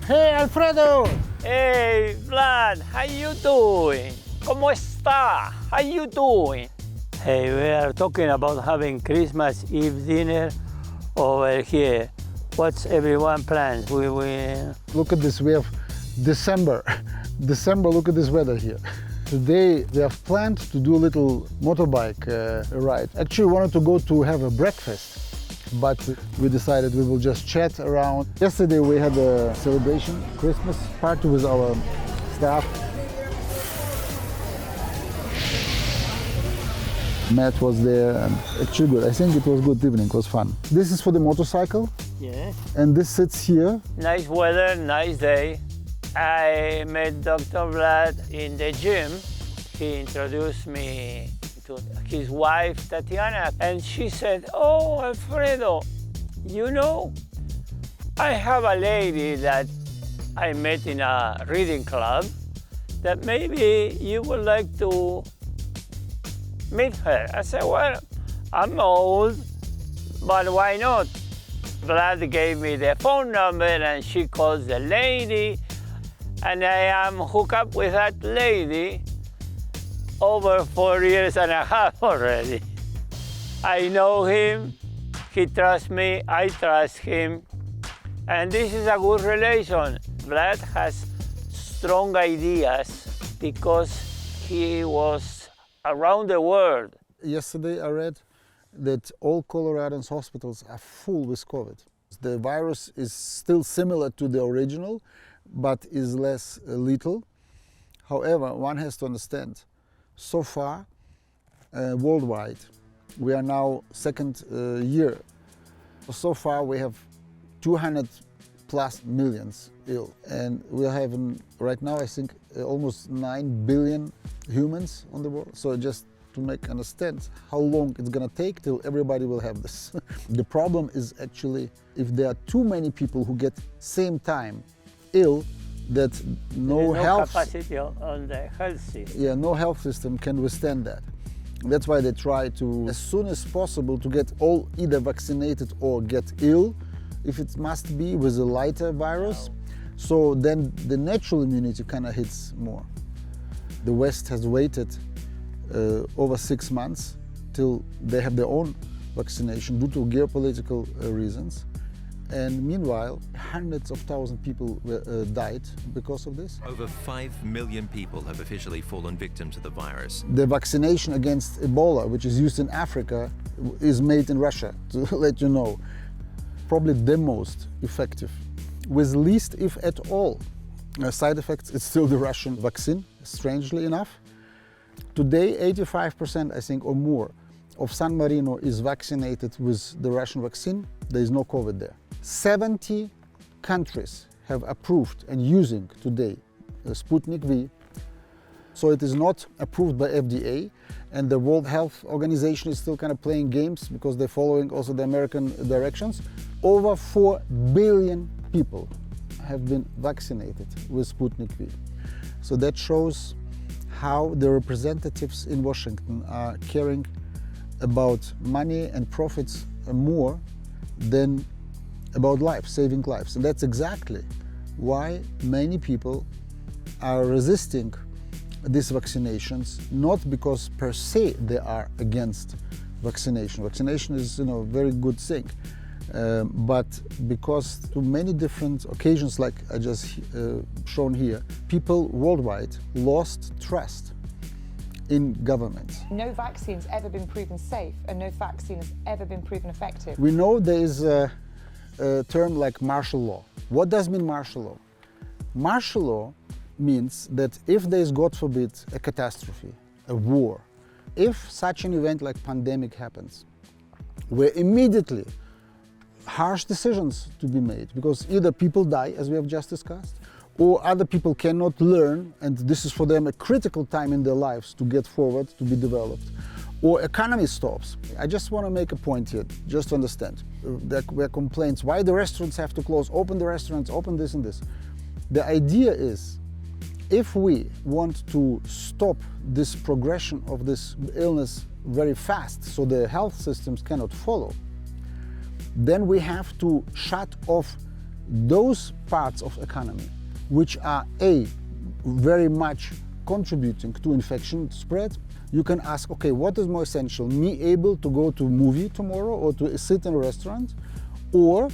Hey, Alfredo! Hey, Vlad, how you doing? ¿Cómo está? How you doing? Hey, we are talking about having Christmas Eve dinner over here. What's everyone plans? We Look at this, we have December. December, look at this weather here. Today we have planned to do a little motorbike ride. Actually, we wanted to go to have a breakfast, but we decided we will just chat around. Yesterday we had a celebration, Christmas party with our staff. Matt was there and actually good. I think it was a good evening, it was fun. This is for the motorcycle. yeah. And this sits here. Nice weather, nice day. I met Dr. Vlad in the gym. He introduced me to his wife, Tatiana, and she said, oh, Alfredo, you know, I have a lady that I met in a reading club that maybe you would like to meet her. I said, well, I'm old, but why not? Vlad gave me the phone number and she calls the lady, and I am hooked up with that lady over 4 years and a half already. I know him, he trusts me, I trust him, and this is a good relation. Vlad has strong ideas because he was around the world. Yesterday I read that all Coloradans hospitals are full with COVID. The virus is still similar to the original, but is less lethal. However, one has to understand, so far, worldwide, we are now second year. So far we have 200 plus millions ill, and we are having right now, I think, almost 9 billion humans on the world. So just to make understand how long it's gonna take till everybody will have this. The problem is actually if there are too many people who get same time ill, that no health capacity on the health system. Yeah, no health system can withstand that. That's why they try to, as soon as possible, to get all either vaccinated or get ill, if it must be, with a lighter virus. So then the natural immunity kind of hits more. The West has waited over 6 months till they have their own vaccination due to geopolitical reasons. And meanwhile, hundreds of thousands of people died because of this. Over 5 million people have officially fallen victim to the virus. The vaccination against Ebola, which is used in Africa, is made in Russia, to let you know. Probably the most effective. With least, if at all, side effects, it's still the Russian vaccine, strangely enough. Today, 85%, I think, or more, of San Marino is vaccinated with the Russian vaccine. There is no COVID there. 70 countries have approved and using today Sputnik V. So it is not approved by FDA, and the World Health Organization is still kind of playing games because they're following also the American directions. Over 4 billion people have been vaccinated with Sputnik V. So that shows how the representatives in Washington are caring about money and profits more than about life, saving lives. And that's exactly why many people are resisting these vaccinations, not because per se they are against vaccination. Vaccination is, a very good thing, but because to many different occasions, like I just shown here, people worldwide lost trust in government. No vaccine's ever been proven safe, and no vaccine has ever been proven effective. We know there is a term like martial law. What does mean martial law? Martial law means that if there is, God forbid, a catastrophe, a war, if such an event like pandemic happens, where immediately harsh decisions to be made, because either people die, as we have just discussed, or other people cannot learn, and this is for them a critical time in their lives to get forward, to be developed, or economy stops. I just want to make a point here, just to understand. There were complaints, why the restaurants have to close, open the restaurants, open this and this. The idea is, if we want to stop this progression of this illness very fast, so the health systems cannot follow, then we have to shut off those parts of economy which are very much contributing to infection spread, you can ask, okay, what is more essential? Me able to go to a movie tomorrow or to sit in a restaurant, or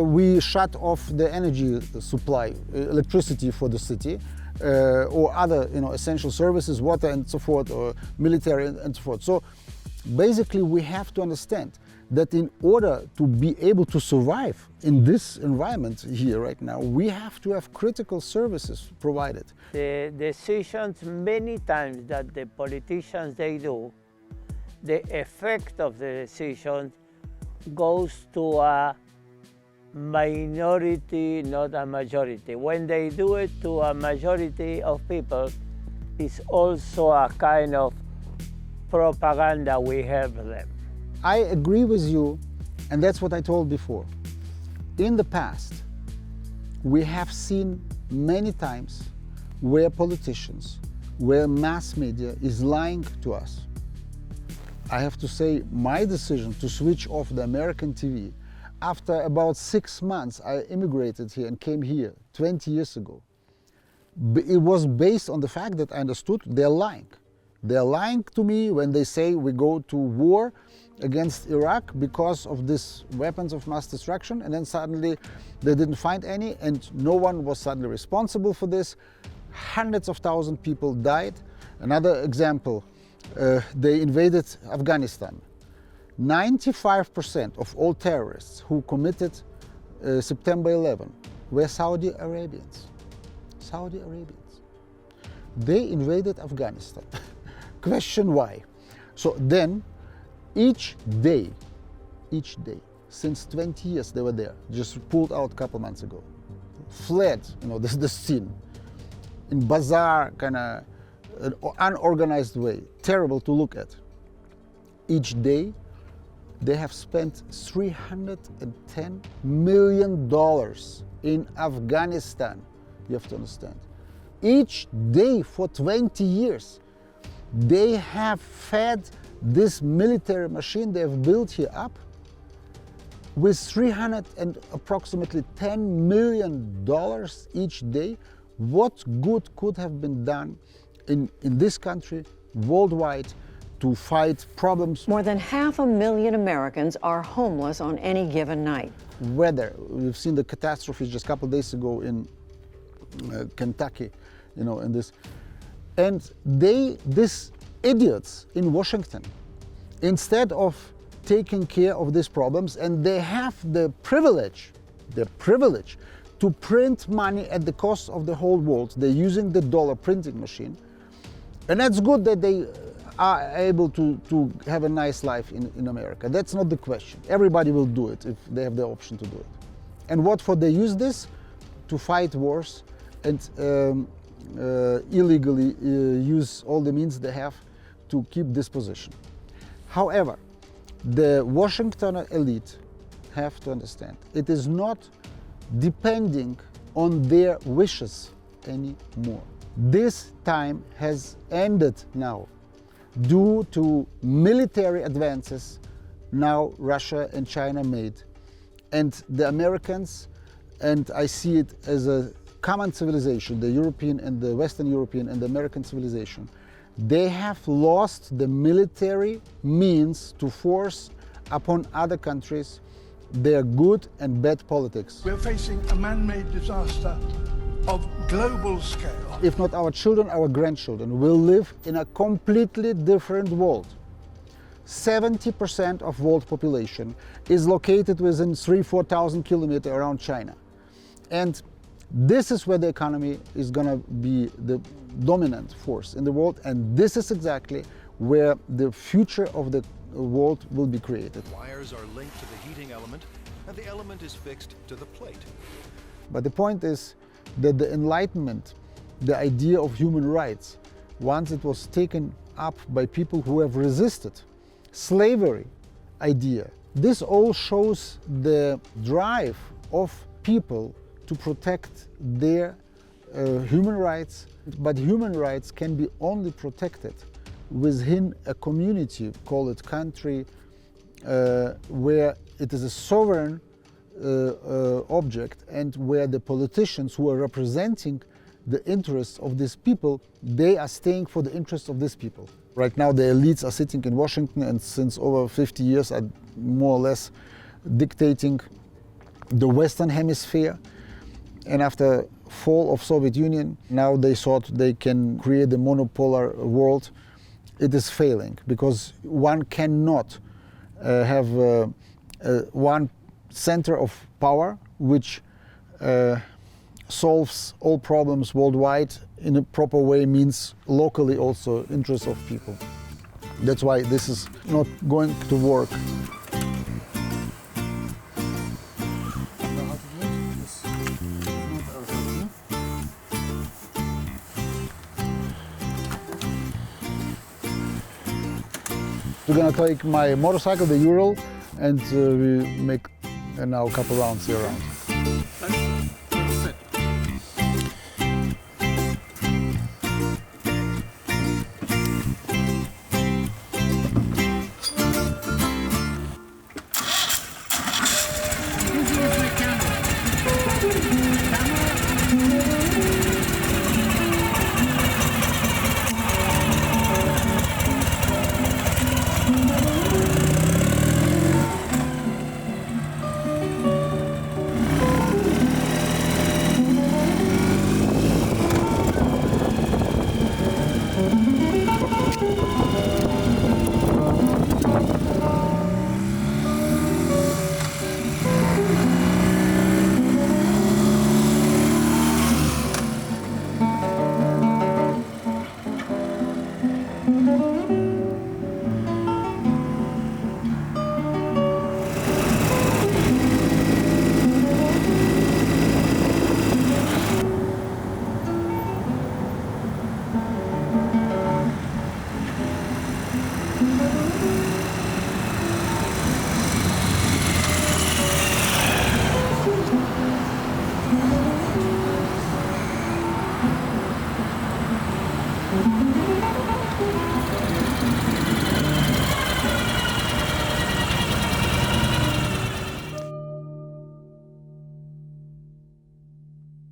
we shut off the energy supply, electricity for the city, or other essential services, water and so forth, or military and so forth. So basically we have to understand that in order to be able to survive in this environment here right now, we have to have critical services provided. The decisions many times that the politicians they do, the effect of the decision goes to a minority, not a majority. When they do it to a majority of people, it's also a kind of propaganda we have them. I agree with you, and that's what I told before. In the past, we have seen many times where politicians, where mass media is lying to us. I have to say, my decision to switch off the American TV, after about 6 months I immigrated here and came here 20 years ago. It was based on the fact that I understood they're lying. They're lying to me when they say we go to war against Iraq because of these weapons of mass destruction, and then suddenly they didn't find any and no one was suddenly responsible for this. Hundreds of thousands of people died. Another example, they invaded Afghanistan. 95% of all terrorists who committed September 11 were Saudi Arabians. Saudi Arabians. They invaded Afghanistan. Question why? So then, each day, since 20 years they were there, just pulled out a couple months ago, fled, the scene, in bizarre, kind of unorganized way, terrible to look at. Each day, they have spent $310 million in Afghanistan, you have to understand. Each day for 20 years, they have fed this military machine they have built here up with approximately $310 million each day. What good could have been done in this country, worldwide, to fight problems? More than 500,000 Americans are homeless on any given night. Weather, we've seen the catastrophes just a couple of days ago in Kentucky, in this. And these idiots in Washington, instead of taking care of these problems, and they have the privilege to print money at the cost of the whole world. They're using the dollar printing machine. And that's good that they are able to have a nice life in America. That's not the question. Everybody will do it if they have the option to do it. And what for they use this? To fight wars and illegally use all the means they have to keep this position. However, the Washington elite have to understand, it is not depending on their wishes anymore. This time has ended now due to military advances now Russia and China made. And the Americans, and I see it as a common civilization, the European and the Western European and the American civilization, they have lost the military means to force upon other countries their good and bad politics. We're facing a man-made disaster of global scale. If not our children, our grandchildren will live in a completely different world. 70% of world population is located within 3,000-4,000 kilometers around China. And this is where the economy is going to be the dominant force in the world, and this is exactly where the future of the world will be created. Wires are linked to the heating element, and the element is fixed to the plate. But the point is that the Enlightenment, the idea of human rights, once it was taken up by people who have resisted slavery idea, this all shows the drive of people to protect their human rights. But human rights can be only protected within a community, call it country, where it is a sovereign object, and where the politicians who are representing the interests of these people, they are staying for the interests of these people. Right now the elites are sitting in Washington and since over 50 years are more or less dictating the Western Hemisphere. And after fall of Soviet Union, now they thought they can create a monopolar world. It is failing because one cannot have one center of power which solves all problems worldwide in a proper way, means locally also interests of people. That's why this is not going to work. We're gonna take my motorcycle, the Ural, and we make now a couple rounds here around.